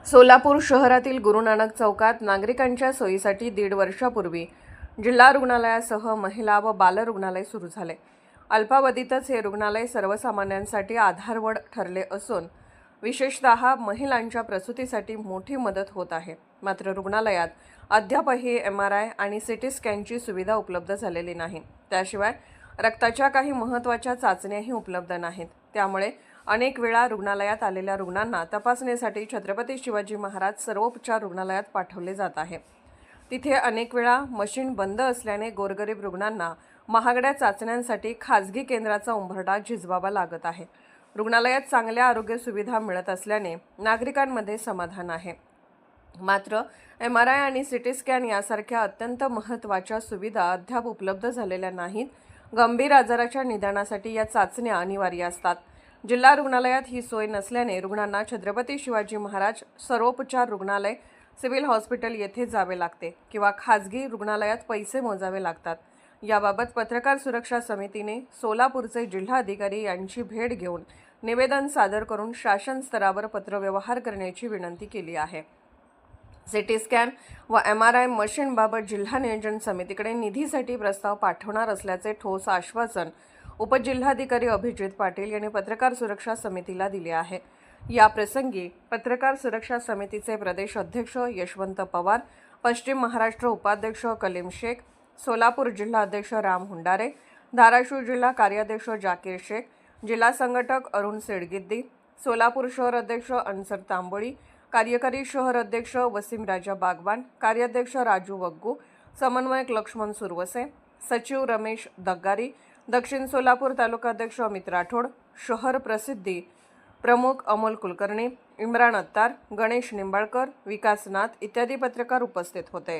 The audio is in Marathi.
सोलापूर शहरातील गुरु नानक चौकात नागरिकांच्या सोयीसाठी 1.5 वर्षापूर्वी जिल्हा रुग्णालयासह महिला व बाल रुग्णालय सुरू झाले। अल्पावधीतच हे रुग्णालय सर्वसामान्यांसाठी आधारवड ठरले असून विशेषतः महिलांच्या प्रसूतीसाठी मोठी मदत होत आहे। मात्र रुग्णालयात अद्यापही MRI आणि CT स्कॅनची सुविधा उपलब्ध झालेली नाही। त्याशिवाय रक्ताच्या काही महत्त्वाच्या चाचण्याही उपलब्ध नाहीत। त्यामुळे अनेक वेळा रुग्णालयात आलेल्या रुग्णांना तपासणीसाठी छत्रपती शिवाजी महाराज सर्वोपचार रुग्णालयात पाठवले जात आहे। तिथे अनेक वेळा मशीन बंद असल्याने गोरगरीब रुग्णांना महागड्या चाचण्यांसाठी खासगी केंद्राचा उंबरठा झिजवावा लागत आहे। रुग्णालयात चांगल्या आरोग्य सुविधा मिळत असल्याने नागरिकांमध्ये समाधान आहे। मात्र MRI आणि CT स्कॅन यासारख्या अत्यंत महत्त्वाच्या सुविधा अद्याप उपलब्ध झालेल्या नाहीत। गंभीर आजाराच्या निदानासाठी या चाचण्या अनिवार्य असतात। जिल्हा रुग्णालयात ही सोय नसल्याने रुग्णांना छत्रपती शिवाजी महाराज सर्वोपचार रुग्णालय सिव्हिल हॉस्पिटल येथे जावे लागते किंवा खासगी रुग्णालयात पैसे मोजावे लागतात। याबाबत पत्रकार सुरक्षा समितीने सोलापूरचे जिल्हाधिकारी यांची भेट घेऊन निवेदन सादर करून शासन स्तरावर पत्रव्यवहार करण्याची विनंती केली आहे। CT स्कॅन व MRI मशीनबाबत जिल्हा नियोजन समितीकडे निधीसाठी प्रस्ताव पाठवणार असल्याचे ठोस आश्वासन उपजिल्हाधिकारी अभिजित पाटील यांनी पत्रकार सुरक्षा समितीला दिले आहे। या प्रसंगी पत्रकार सुरक्षा समितीचे प्रदेश अध्यक्ष यशवंत पवार, पश्चिम महाराष्ट्र उपाध्यक्ष कलीम शेख, सोलापूर जिल्हा अध्यक्ष राम हुंडारे, धाराशिव जिल्हा कार्याध्यक्ष जाकीर शेख, जिल्हा संघटक अरुण सेडगिद्दी, सोलापूर शहर अध्यक्ष अन्सर तांबोळी, कार्यकारी शहर अध्यक्ष वसीम राजा बागवान, कार्याध्यक्ष राजू वग्गू, समन्वयक लक्ष्मण सुरवसे, सचिव रमेश दग्गारी, दक्षिण सोलापूर तालुकाध्यक्ष अमित राठोड, शहर प्रसिद्धी प्रमुख अमोल कुलकर्णी, इम्रान अत्तार, गणेश निंबाळकर, विकास नाथ इत्यादी पत्रकार उपस्थित होते।